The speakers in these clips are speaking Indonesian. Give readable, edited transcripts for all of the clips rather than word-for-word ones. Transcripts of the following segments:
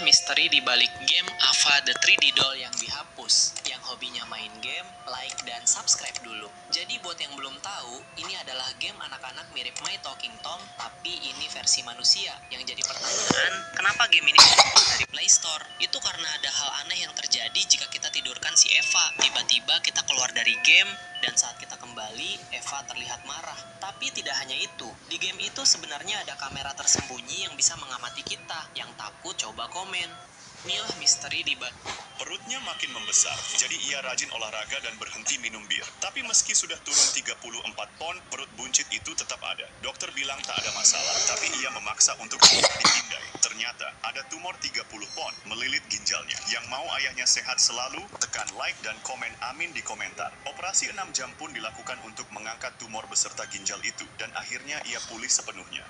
misteri di balik game Ava the 3D Doll yang dihapus. Yang hobinya main game, like dan subscribe dulu. Jadi buat yang belum tahu, ini adalah game anak-anak mirip My Talking Tom, tapi ini versi manusia. Yang jadi pertanyaan, kenapa game ini dihapus dari Play Store? Itu karena ada hal aneh yang terjadi jika kita tidurkan si Eva. Tiba-tiba kita keluar dari game, dan saat kita kembali, Eva terlihat marah. Tapi tidak hanya itu, di game itu sebenarnya ada kamera tersembunyi yang bisa mengamati kita. Yang takut coba komen. Inilah misteri di Perutnya makin membesar, jadi ia rajin olahraga dan berhenti minum bir. Tapi meski sudah turun 34 pon, perut buncit itu tetap ada. Dokter bilang tak ada masalah, tapi ia memaksa untuk dipindai. Ternyata, ada tumor 30 pon melilit ginjalnya. Yang mau ayahnya sehat selalu, tekan like dan komen amin di komentar. Operasi 6 jam pun dilakukan untuk mengangkat tumor beserta ginjal itu, dan akhirnya ia pulih sepenuhnya.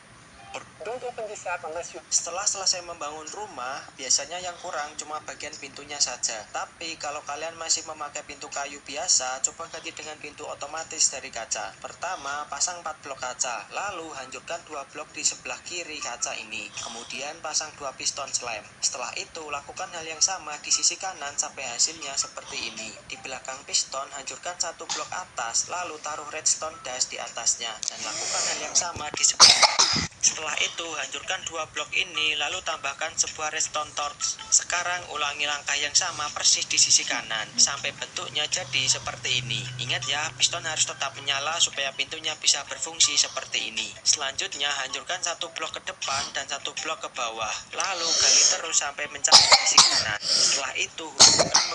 Don't open this app unless you... Setelah selesai membangun rumah, biasanya yang kurang cuma bagian pintunya saja. Tapi kalau kalian masih memakai pintu kayu biasa, coba ganti dengan pintu otomatis dari kaca. Pertama, pasang 4 blok kaca, lalu hancurkan 2 blok di sebelah kiri kaca ini. Kemudian pasang 2 piston slime. Setelah itu, lakukan hal yang sama di sisi kanan sampai hasilnya seperti ini. Di belakang piston, hancurkan 1 blok atas, lalu taruh redstone dash di atasnya. Dan lakukan hal yang sama di sebelah. Setelah itu, hancurkan 2 blok ini, lalu tambahkan sebuah redstone torch. Sekarang ulangi langkah yang sama persis di sisi kanan, sampai bentuknya jadi seperti ini. Ingat ya, piston harus tetap menyala supaya pintunya bisa berfungsi seperti ini. Selanjutnya, hancurkan 1 blok ke depan dan 1 blok ke bawah. Lalu gali terus sampai mencapai sisi kanan. Setelah itu,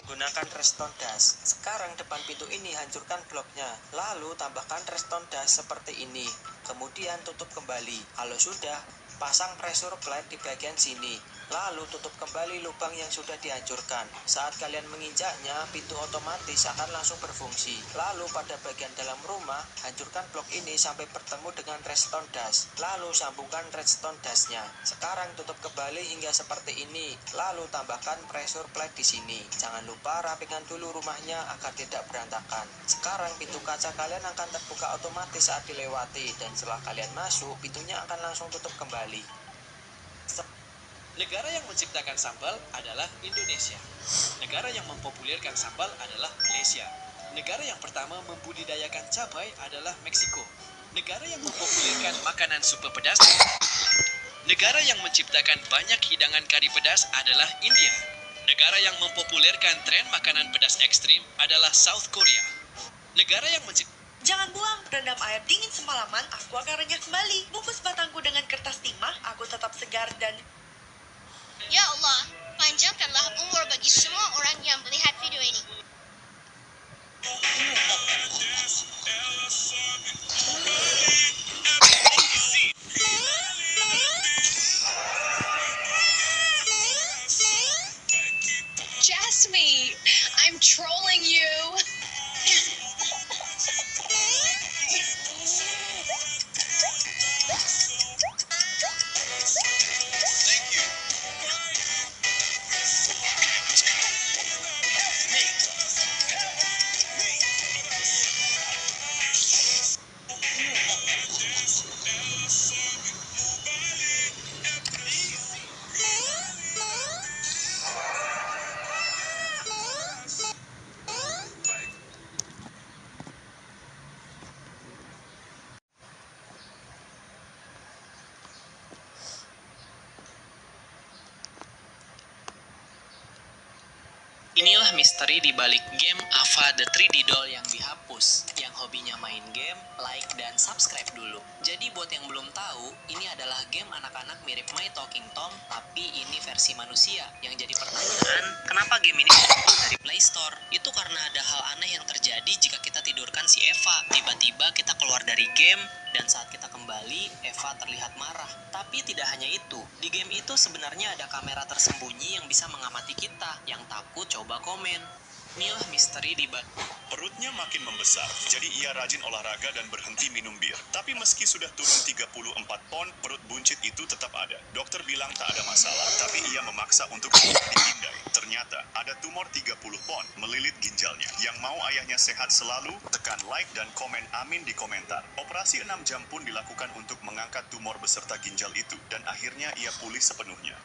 menggunakan redstone dash. Sekarang depan pintu ini hancurkan bloknya, lalu tambahkan redstone dash seperti ini. Kemudian tutup kembali. Kalau sudah, pasang pressure plate di bagian sini. Lalu tutup kembali lubang yang sudah dihancurkan. Saat kalian menginjaknya, pintu otomatis akan langsung berfungsi. Lalu pada bagian dalam rumah, hancurkan blok ini sampai bertemu dengan redstone dash. Lalu sambungkan redstone dashnya. Sekarang tutup kembali hingga seperti ini. Lalu tambahkan pressure plate di sini. Jangan lupa rapikan dulu rumahnya agar tidak berantakan. Sekarang pintu kaca kalian akan terbuka otomatis saat dilewati. Dan setelah kalian masuk, pintunya akan langsung tutup kembali. Negara yang menciptakan sambal adalah Indonesia. Negara yang mempopulerkan sambal adalah Malaysia. Negara yang pertama membudidayakan cabai adalah Meksiko. Negara yang mempopulerkan makanan super pedas. Negara yang menciptakan banyak hidangan kari pedas adalah India. Negara yang mempopulerkan tren makanan pedas ekstrim adalah South Korea. Negara yang Jangan buang, rendam air dingin semalaman, aku akan renyah kembali. Bungkus batangku dengan kertas timah, aku tetap segar dan... Ya Allah, panjangkanlah umur bagi semua orang yang melihat video ini. Jasmine, I'm trolling you. Inilah misteri di balik game Ava the 3D Doll yang dihapus. Yang hobinya main game, like dan subscribe dulu. Jadi buat yang belum tahu, ini adalah game anak-anak mirip My Talking Tom, tapi ini versi manusia. Yang jadi pertanyaan, kenapa game ini dihapus dari Play Store? Itu karena ada hal aneh yang terjadi jika kita tidurkan si Eva. Tiba-tiba kita keluar dari game, dan saat kita kembali, Eva terlihat marah. Tapi tidak hanya itu, di game itu sebenarnya ada kamera tersembunyi yang bisa mengamati kita. Yang takut coba komen. Inilah misteri di Perutnya makin membesar, jadi ia rajin olahraga dan berhenti minum bir. Tapi meski sudah turun 34 pon, perut buncit itu tetap ada. Dokter bilang tak ada masalah, tapi ia memaksa untuk dipindai. Ternyata, ada tumor 30 pon melilit ginjalnya. Yang mau ayahnya sehat selalu, tekan like dan komen amin di komentar. Operasi 6 jam pun dilakukan untuk mengangkat tumor beserta ginjal itu, dan akhirnya ia pulih sepenuhnya.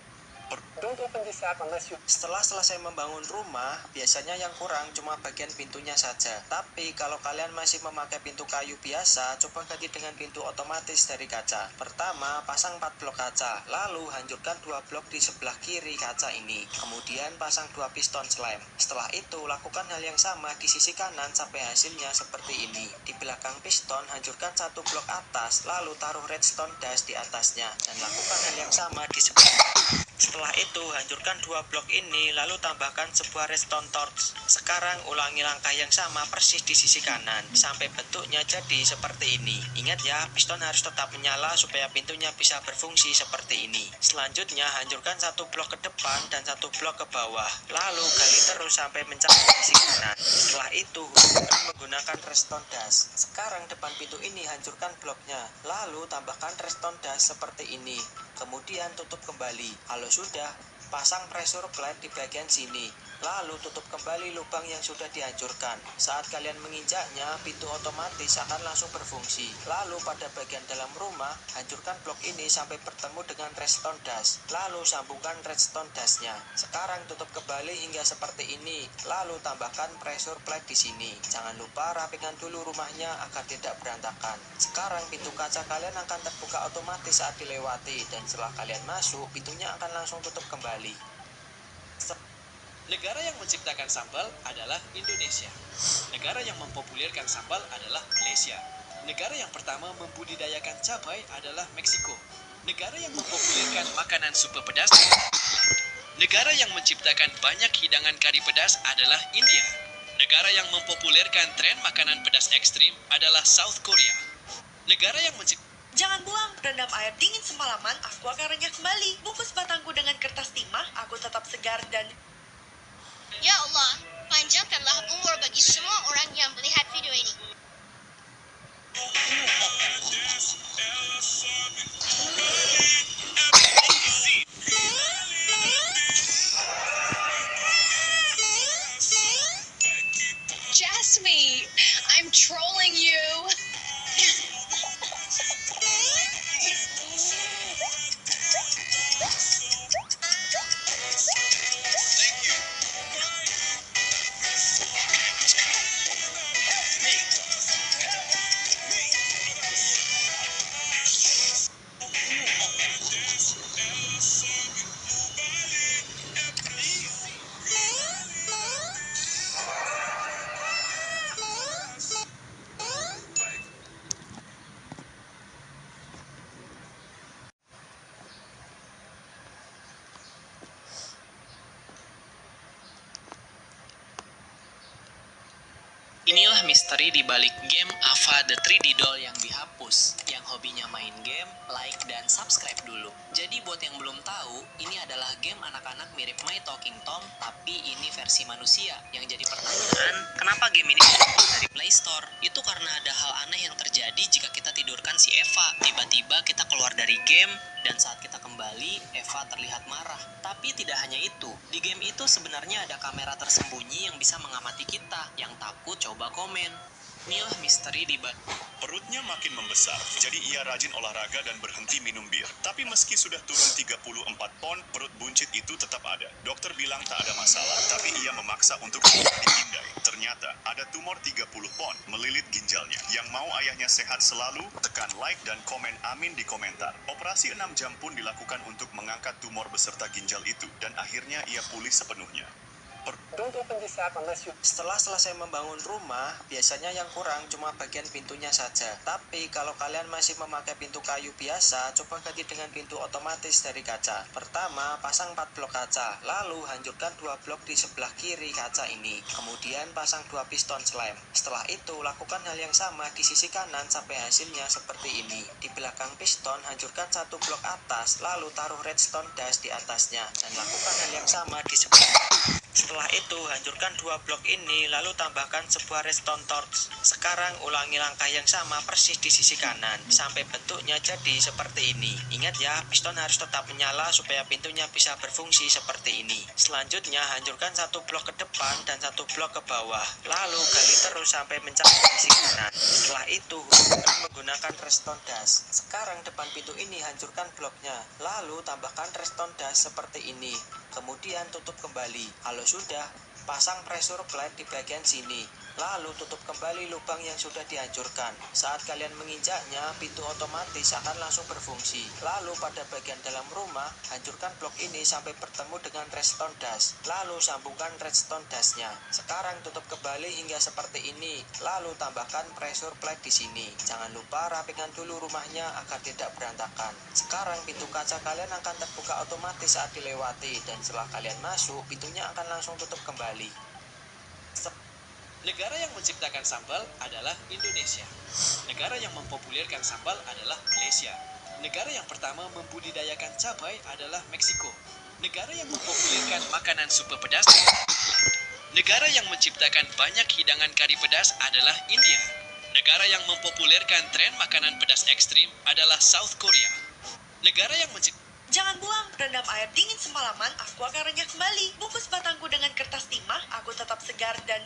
Don't open this app unless you Setelah selesai membangun rumah, biasanya yang kurang cuma bagian pintunya saja. Tapi kalau kalian masih memakai pintu kayu biasa, coba ganti dengan pintu otomatis dari kaca. Pertama, pasang 4 blok kaca, lalu hancurkan 2 blok di sebelah kiri kaca ini. Kemudian pasang 2 piston slime. Setelah itu, lakukan hal yang sama di sisi kanan sampai hasilnya seperti ini. Di belakang piston, hancurkan 1 blok atas, lalu taruh redstone dash di atasnya. Dan lakukan hal yang sama di sebelah. Setelah itu, hancurkan 2 blok ini, lalu tambahkan sebuah redstone torch. Sekarang ulangi langkah yang sama persis di sisi kanan, sampai bentuknya jadi seperti ini. Ingat ya, piston harus tetap menyala supaya pintunya bisa berfungsi seperti ini. Selanjutnya, hancurkan 1 blok ke depan dan 1 blok ke bawah. Lalu gali terus sampai mencapai sisi kanan. Setelah itu, menggunakan redstone dash. Sekarang depan pintu ini hancurkan bloknya, lalu tambahkan redstone dash seperti ini. Kemudian tutup kembali. Kalau sudah, pasang pressure plate di bagian sini, lalu tutup kembali lubang yang sudah dihancurkan. Saat kalian menginjaknya, pintu otomatis akan langsung berfungsi. Lalu pada bagian dalam rumah, hancurkan blok ini sampai bertemu dengan redstone dash, lalu sambungkan redstone dashnya. Sekarang tutup kembali hingga seperti ini, lalu tambahkan pressure plate di sini. Jangan lupa rapikan dulu rumahnya agar tidak berantakan. Sekarang pintu kaca kalian akan terbuka otomatis saat dilewati, dan setelah kalian masuk, pintunya akan langsung tutup kembali. Negara yang menciptakan sambal adalah Indonesia. Negara yang mempopulerkan sambal adalah Malaysia. Negara yang pertama membudidayakan cabai adalah Meksiko. Negara yang mempopulerkan makanan super pedas. Negara yang menciptakan banyak hidangan kari pedas adalah India. Negara yang mempopulerkan tren makanan pedas ekstrim adalah South Korea. Negara yang Jangan buang, rendam air dingin semalaman, aku akan renyah kembali. Bungkus batangku dengan kertas timah, aku tetap segar dan... Ya Allah, panjangkanlah umur bagi semua orang yang melihat video ini. Jasmine, I'm trolling you. Inilah misteri di balik game Ava the 3D Doll yang dihapus. Yang hobinya main game, like dan subscribe dulu. Jadi buat yang belum tahu, ini adalah game anak-anak mirip My Talking Tom, tapi ini versi manusia. Yang jadi pertanyaan, kenapa game ini dihapus dari Play Store? Itu karena ada hal aneh yang terjadi jika kita tidurkan si Eva. Tiba-tiba kita keluar dari game, dan saat kita kembali, Eva terlihat marah. Tapi tidak hanya itu, di game itu sebenarnya ada kamera tersembunyi yang bisa mengamati kita. Yang takut coba komen. Inilah misteri di Perutnya makin membesar, jadi ia rajin olahraga dan berhenti minum bir. Tapi meski sudah turun 34 pon, perut buncit itu tetap ada. Dokter bilang tak ada masalah, tapi ia memaksa untuk dipindai. Ternyata ada tumor 30 pon melilit ginjalnya. Yang mau ayahnya sehat selalu, tekan like dan komen amin di komentar. Operasi 6 jam pun dilakukan untuk mengangkat tumor beserta ginjal itu, dan akhirnya ia pulih sepenuhnya. don't open this app unless you Setelah selesai membangun rumah, biasanya yang kurang cuma bagian pintunya saja. Tapi kalau kalian masih memakai pintu kayu biasa, coba ganti dengan pintu otomatis dari kaca. Pertama, pasang 4 blok kaca, lalu hancurkan 2 blok di sebelah kiri kaca ini. Kemudian pasang 2 piston slime. Setelah itu, lakukan hal yang sama di sisi kanan sampai hasilnya seperti ini. Di belakang piston, hancurkan 1 blok atas, lalu taruh redstone dash di atasnya. Dan lakukan hal yang sama di sebelah. Setelah itu, hancurkan 2 blok ini, lalu tambahkan sebuah redstone torch. Sekarang ulangi langkah yang sama persis di sisi kanan, sampai bentuknya jadi seperti ini. Ingat ya, piston harus tetap menyala supaya pintunya bisa berfungsi seperti ini. Selanjutnya, hancurkan 1 blok ke depan dan 1 blok ke bawah. Lalu gali terus sampai mencapai sisi kanan. Setelah itu menggunakan redstone dust. Sekarang depan pintu ini hancurkan bloknya, lalu tambahkan redstone dust seperti ini. Kemudian tutup kembali. Kalau sudah, pasang pressure plate di bagian sini. Lalu tutup kembali lubang yang sudah dihancurkan. Saat kalian menginjaknya, pintu otomatis akan langsung berfungsi. Lalu pada bagian dalam rumah, hancurkan blok ini sampai bertemu dengan redstone dust. Lalu sambungkan redstone dustnya. Sekarang tutup kembali hingga seperti ini. Lalu tambahkan pressure plate di sini. Jangan lupa rapikan dulu rumahnya agar tidak berantakan. Sekarang pintu kaca kalian akan terbuka otomatis saat dilewati, dan setelah kalian masuk, pintunya akan langsung tutup kembali. Negara yang menciptakan sambal adalah Indonesia. Negara yang mempopulerkan sambal adalah Malaysia. Negara yang pertama membudidayakan cabai adalah Meksiko. Negara yang mempopulerkan makanan super pedas. Negara yang menciptakan banyak hidangan kari pedas adalah India. Negara yang mempopulerkan tren makanan pedas ekstrim adalah South Korea. Negara yang Jangan buang, rendam air dingin semalaman, aku akan renyah kembali. Bungkus batangku dengan kertas timah, aku tetap segar dan...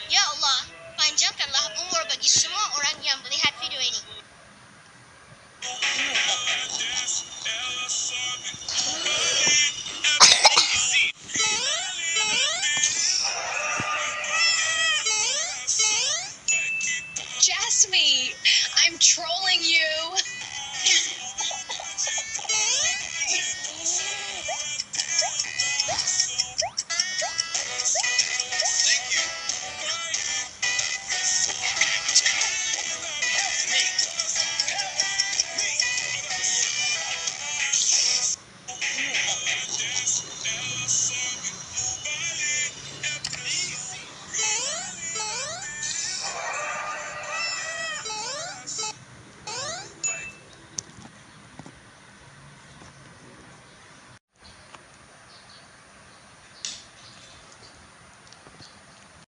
Ya Allah, panjangkanlah umur bagi semua orang yang melihat video ini. Jasmine, I'm trolling